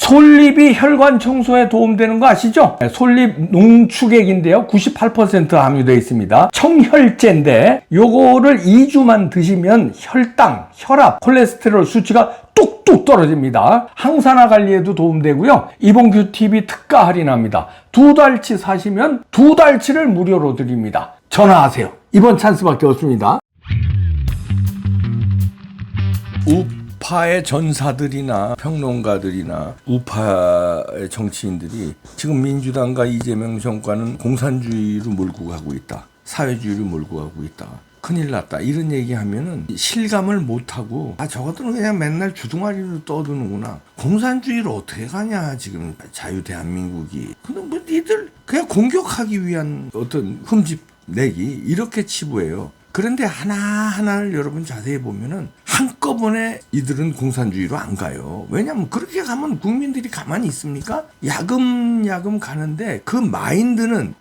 솔잎이 혈관 청소에 도움되는 거 아시죠? 솔잎 농축액인데요. 98% 함유되어 있습니다. 청혈제인데 요거를 2주만 드시면 혈당, 혈압, 콜레스테롤 수치가 뚝뚝 떨어집니다. 항산화 관리에도 도움되고요. 이봉규 TV 특가 할인합니다. 2달치 사시면 2달치를 무료로 드립니다. 전화하세요. 이번 찬스밖에 없습니다. 우파의 전사들이나 평론가들이나 우파의 정치인들이 지금 민주당과 이재명 정권은 공산주의로 몰고 가고 있다. 사회주의로 몰고 가고 있다. 큰일 났다. 이런 얘기하면은 실감을 못하고 저것들은 그냥 맨날 주둥아리로 떠드는구나. 공산주의를 어떻게 가냐 지금 자유 대한민국이. 근데 뭐 니들 그냥 공격하기 위한 어떤 흠집 내기 이렇게 치부해요. 그런데 하나하나를 여러분 자세히 보면은 한꺼번에 이들은 공산주의로 안 가요. 왜냐면 그렇게 가면 국민들이 가만히 있습니까? 야금야금 가는데 그 마인드는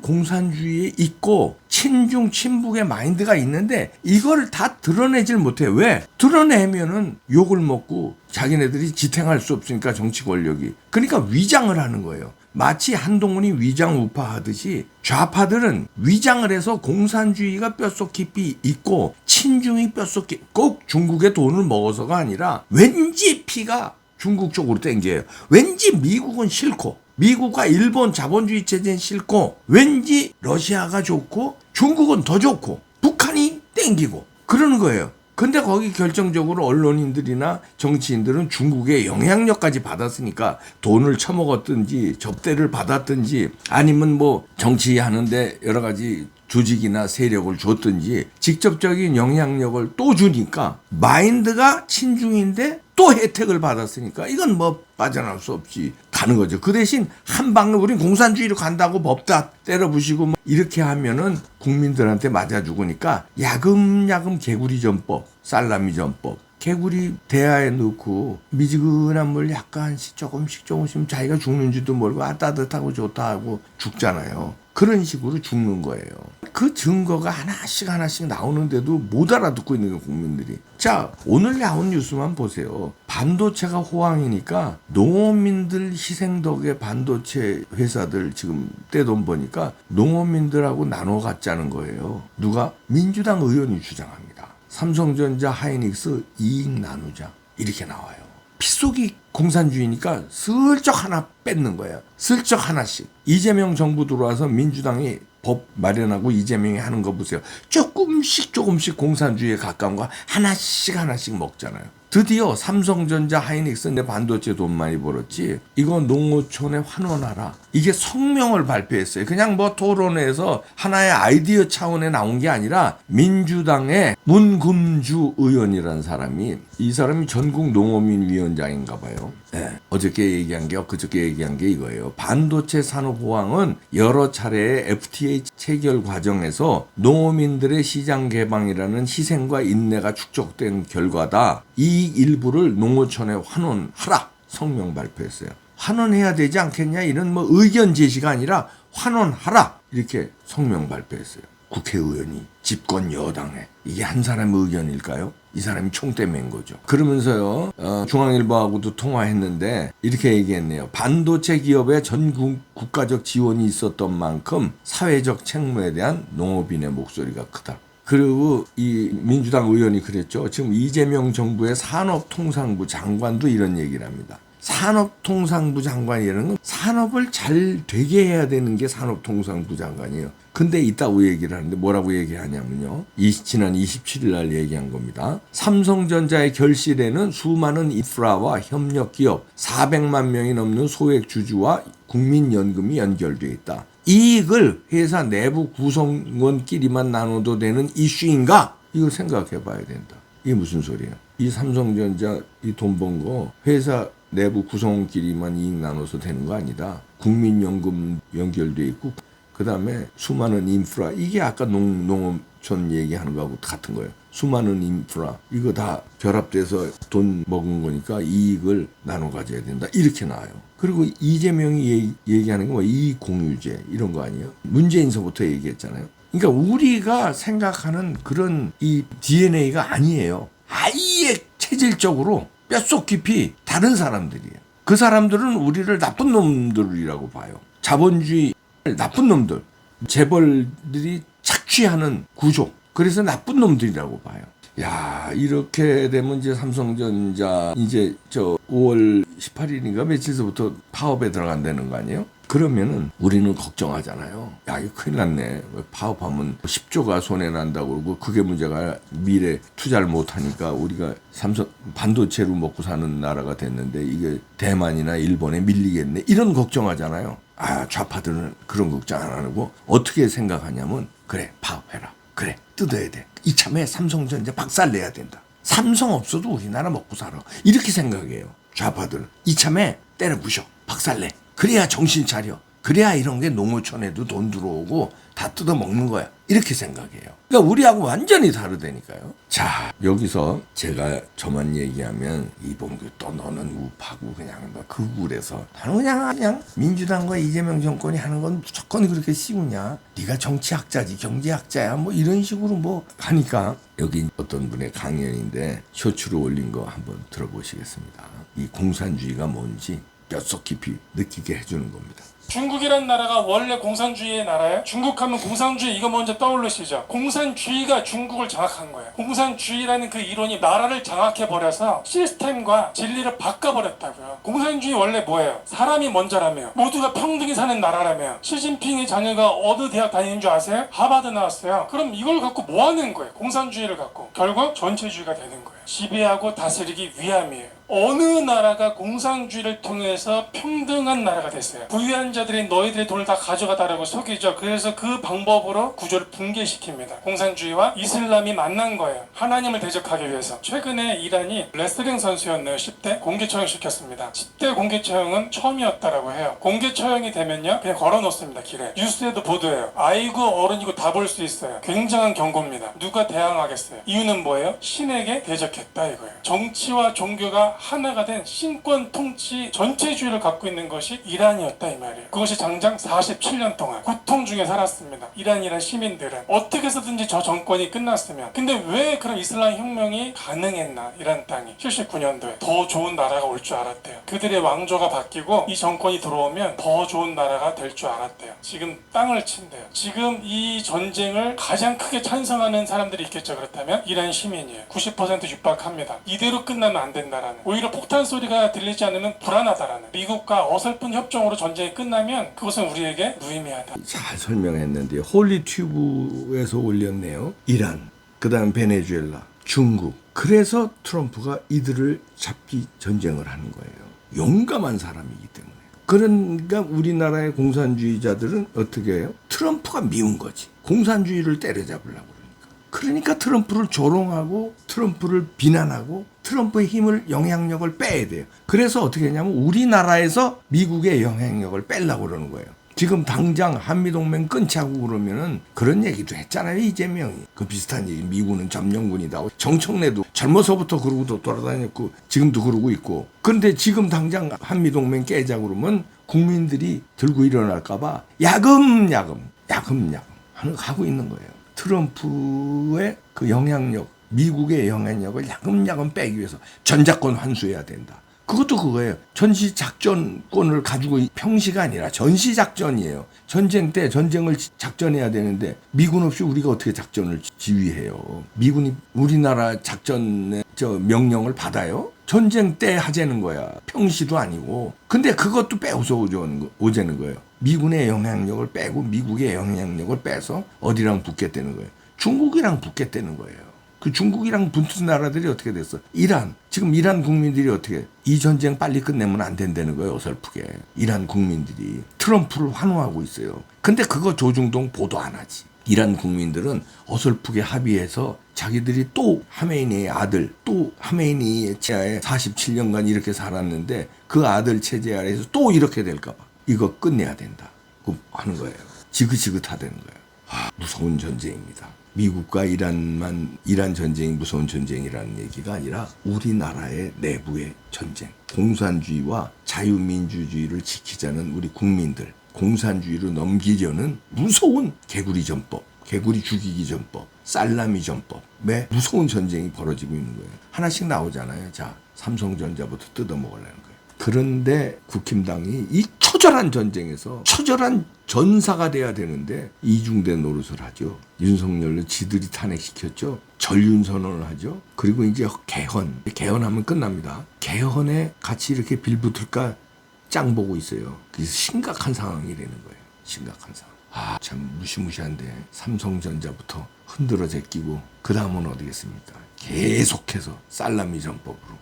공산주의에 있고 친중 친북의 마인드가 있는데 이걸 다 드러내질 못해. 왜? 드러내면은 욕을 먹고 자기네들이 지탱할 수 없으니까 정치 권력이. 그러니까 위장을 하는 거예요. 마치 한동훈이 위장 우파 하듯이 좌파들은 위장을 해서 공산주의가 뼛속 깊이 있고 친중이 뼛속 깊이 꼭 중국의 돈을 먹어서가 아니라 왠지 피가 중국 쪽으로 땡겨요. 왠지 미국은 싫고 미국과 일본 자본주의 체제는 싫고 왠지 러시아가 좋고 중국은 더 좋고 북한이 땡기고 그러는 거예요. 근데 거기 결정적으로 언론인들이나 정치인들은 중국의 영향력까지 받았으니까 돈을 처먹었든지 접대를 받았든지 아니면 뭐 정치하는데 여러 가지 조직이나 세력을 줬든지 직접적인 영향력을 또 주니까 마인드가 친중인데 또 혜택을 받았으니까 이건 뭐 빠져나올 수 없이 가는 거죠. 그 대신 한 방에 우린 공산주의로 간다고 법 다 때려부시고 뭐 이렇게 하면은 국민들한테 맞아 죽으니까 야금야금 개구리 전법, 살라미 전법, 개구리 대야에 넣고 미지근한 물 약간씩 조금씩 자기가 죽는지도 모르고 따뜻하고 좋다 하고 죽잖아요. 그런 식으로 죽는 거예요. 그 증거가 하나씩 나오는데도 못 알아듣고 있는 거예요, 국민들이. 자, 오늘 나온 뉴스만 보세요. 반도체가 호황이니까 농업민들 희생 덕에 반도체 회사들 지금 떼돈 버니까 농업민들하고 나눠 갖자는 거예요. 누가? 민주당 의원이 주장합니다. 삼성전자, 하이닉스 이익 나누자. 이렇게 나와요. 핏속이 공산주의니까 슬쩍 하나 뺏는 거예요. 슬쩍 하나씩. 이재명 정부 들어와서 민주당이 법 마련하고 이재명이 하는 거 보세요. 조금씩 공산주의에 가까운 거 하나씩 먹잖아요. 드디어 삼성전자, 하이닉스는 반도체 돈 많이 벌었지. 이거 농어촌에 환원하라. 이게 성명을 발표했어요. 그냥 뭐 토론회에서 하나의 아이디어 차원에 나온 게 아니라 민주당의 문금주 의원이라는 사람이 이 사람이 전국 농어민 위원장인가 봐요. 네. 어저께 얘기한 게 그저께 얘기한 게 이거예요. 반도체 산업 호황은 여러 차례의 FTA 체결 과정에서 농어민들의 시장 개방이라는 희생과 인내가 축적된 결과다. 이 일부를 농어촌에 환원하라 성명 발표했어요. 환원해야 되지 않겠냐 이런 뭐 의견 제시가 아니라 환원하라 이렇게 성명 발표했어요. 국회의원이 집권 여당에 이게 한 사람의 의견일까요? 이 사람이 총대 맨 거죠. 그러면서요 중앙일보하고도 통화했는데 이렇게 얘기했네요. 반도체 기업의 전 국가적 지원이 있었던 만큼 사회적 책무에 대한 농업인의 목소리가 크다. 그리고 이 민주당 의원이 그랬죠. 지금 이재명 정부의 산업통상부 장관도 이런 얘기를 합니다. 산업통상부 장관이라는 건 산업을 잘 되게 해야 되는 게 산업통상부 장관이에요. 근데 이따고 얘기를 하는데 뭐라고 얘기하냐면요. 지난 27일 날 얘기한 겁니다. 삼성전자의 결실에는 수많은 인프라와 협력기업 400만 명이 넘는 소액 주주와 국민연금이 연결되어 있다. 이익을 회사 내부 구성원끼리만 나눠도 되는 이슈인가? 이걸 생각해 봐야 된다. 이게 무슨 소리야? 이 삼성전자 이 돈 번 거 회사 내부 구성원끼리만 이익 나눠서 되는 거 아니다. 국민연금 연결돼 있고 그 다음에 수많은 인프라 이게 아까 농업촌 얘기하는 거하고 같은 거예요. 수많은 인프라 이거 다 결합돼서 돈 먹은 거니까 이익을 나눠 가져야 된다. 이렇게 나와요. 그리고 이재명이 얘기하는 건 이익 공유제 이런 거 아니에요? 문재인서부터 얘기했잖아요. 그러니까 우리가 생각하는 그런 이 DNA가 아니에요. 아예 체질적으로 뼛속 깊이 다른 사람들이에요. 그 사람들은 우리를 나쁜 놈들이라고 봐요. 자본주의 나쁜 놈들, 재벌들이 착취하는 구조. 그래서 나쁜 놈들이라고 봐요. 야, 이렇게 되면 이제 삼성전자 이제 5월 18일인가 며칠서부터 파업에 들어간다는 거 아니에요? 그러면은 우리는 걱정하잖아요. 야, 이거 큰일 났네. 파업하면 10조가 손해난다고 그러고 그게 문제가 미래 투자를 못하니까 우리가 삼성 반도체로 먹고 사는 나라가 됐는데 이게 대만이나 일본에 밀리겠네. 이런 걱정하잖아요. 아, 좌파들은 그런 걱정 안 하고 어떻게 생각하냐면 그래, 파업해라. 그래, 뜯어야 돼. 이참에 삼성전자 박살내야 된다. 삼성 없어도 우리나라 먹고 살아. 이렇게 생각해요. 좌파들은. 이참에 때려 부셔. 박살내. 그래야 정신 차려. 그래야 이런 게 농어촌에도 돈 들어오고 다 뜯어 먹는 거야. 이렇게 생각해요. 그러니까 우리하고 완전히 다르다니까요. 자, 여기서 제가 저만 얘기하면 이봉규 또 너는 우파고 그냥 너 극울해서 나는 그냥 민주당과 이재명 정권이 하는 건 무조건 그렇게 씌우냐. 네가 정치학자지 경제학자야 뭐 이런 식으로 뭐 하니까 여기 어떤 분의 강연인데 쇼츠로 올린 거 한번 들어보시겠습니다. 이 공산주의가 뭔지 뼛속 깊이 느끼게 해주는 겁니다. 중국이란 나라가 원래 공산주의의 나라예요? 중국하면 공산주의 이거 먼저 떠올리시죠. 공산주의가 중국을 장악한 거예요. 공산주의라는 그 이론이 나라를 장악해버려서 시스템과 진리를 바꿔버렸다고요. 공산주의 원래 뭐예요? 사람이 먼저라며 모두가 평등히 사는 나라라며 시진핑의 자녀가 어느 대학 다니는 줄 아세요? 하버드 나왔어요. 그럼 이걸 갖고 뭐 하는 거예요? 공산주의를 갖고 결국 전체주의가 되는 거예요. 지배하고 다스리기 위함이에요. 어느 나라가 공산주의를 통해서 평등한 나라가 됐어요. 부유한 자들이 너희들의 돈을 다 가져가다라고 속이죠. 그래서 그 방법으로 구조를 붕괴시킵니다. 공산주의와 이슬람이 만난 거예요. 하나님을 대적하기 위해서. 최근에 이란이 레슬링 선수였네요. 10대 공개 처형시켰습니다. 10대 공개 처형은 처음이었다라고 해요. 공개 처형이 되면요 그냥 걸어놓습니다. 길에. 뉴스에도 보도해요. 아이고 어른이고 다 볼 수 있어요. 굉장한 경고입니다. 누가 대항하겠어요? 이유는 뭐예요? 신에게 대적했다 이거예요. 정치와 종교가 하나가 된 신권 통치 전체주의를 갖고 있는 것이 이란이었다 이 말이에요. 그것이 장장 47년 동안 고통 중에 살았습니다. 이란 시민들은 어떻게 해서든지 저 정권이 끝났으면. 근데 왜 그럼 이슬람 혁명이 가능했나? 이란 땅이 79년도에 더 좋은 나라가 올 줄 알았대요. 그들의 왕조가 바뀌고 이 정권이 들어오면 더 좋은 나라가 될 줄 알았대요. 지금 땅을 친대요. 지금 이 전쟁을 가장 크게 찬성하는 사람들이 있겠죠. 그렇다면 이란 시민이에요. 90% 육박합니다. 이대로 끝나면 안 된다라는. 오히려 폭탄 소리가 들리지 않으면 불안하다라는. 미국과 어설픈 협정으로 전쟁이 끝나면 그것은 우리에게 무의미하다. 잘 설명했는데요. 홀리튜브에서 올렸네요. 이란, 그 다음 베네수엘라, 중국. 그래서 트럼프가 이들을 잡기 전쟁을 하는 거예요. 용감한 사람이기 때문에. 그러니까 우리나라의 공산주의자들은 어떻게 해요? 트럼프가 미운 거지. 공산주의를 때려잡으려고. 그러니까 트럼프를 조롱하고 트럼프를 비난하고 트럼프의 힘을 영향력을 빼야 돼요. 그래서 어떻게 했냐면 우리나라에서 미국의 영향력을 빼려고 그러는 거예요. 지금 당장 한미동맹 끊자고 그러면은 그런 얘기도 했잖아요. 이재명이. 그 비슷한 얘기. 미국은 점령군이다. 정청래도 젊어서부터 그러고 돌아다녔고 지금도 그러고 있고. 그런데 지금 당장 한미동맹 깨자고 그러면 국민들이 들고 일어날까 봐 야금야금 하고 있는 거예요. 트럼프의 그 영향력, 미국의 영향력을 야금야금 빼기 위해서 전작권 환수해야 된다. 그것도 그거예요. 전시작전권을 가지고 평시가 아니라 전시작전이에요. 전쟁 때 전쟁을 작전해야 되는데 미군 없이 우리가 어떻게 작전을 지휘해요. 미군이 우리나라 작전의 명령을 받아요? 전쟁 때 하자는 거야. 평시도 아니고. 근데 그것도 빼서 오자는 거예요. 미군의 영향력을 빼고 미국의 영향력을 빼서 어디랑 붙겠다는 거예요. 중국이랑 붙겠다는 거예요. 그 중국이랑 붙은 나라들이 어떻게 됐어? 이란. 지금 이란 국민들이 어떻게 이 전쟁 빨리 끝내면 안 된다는 거예요. 어설프게. 이란 국민들이 트럼프를 환호하고 있어요. 근데 그거 조중동 보도 안 하지. 이란 국민들은 어설프게 합의해서 자기들이 또 하메이니의 아들, 또 하메이니의 체하에 47년간 이렇게 살았는데 그 아들 체제 아래에서 또 이렇게 될까 봐. 이거 끝내야 된다. 하는 거예요. 지긋지긋하다는 거예요. 무서운 전쟁입니다. 미국과 이란 전쟁이 무서운 전쟁이라는 얘기가 아니라 우리나라의 내부의 전쟁. 공산주의와 자유민주주의를 지키자는 우리 국민들. 공산주의로 넘기려는 무서운 개구리 전법, 개구리 죽이기 전법, 살라미 전법에 무서운 전쟁이 벌어지고 있는 거예요. 하나씩 나오잖아요. 자, 삼성전자부터 뜯어먹으려는 거예요. 그런데 국힘당이 이 처절한 전쟁에서 처절한 전사가 돼야 되는데 이중대 노릇을 하죠. 윤석열을 지들이 탄핵시켰죠. 전륜선언을 하죠. 그리고 이제 개헌하면 끝납니다. 개헌에 같이 이렇게 빌붙을까 짱 보고 있어요. 그래서 심각한 상황이 되는 거예요. 심각한 상황. 참 무시무시한데 삼성전자부터 흔들어 제끼고 그 다음은 어디겠습니까? 계속해서 살라미 전법으로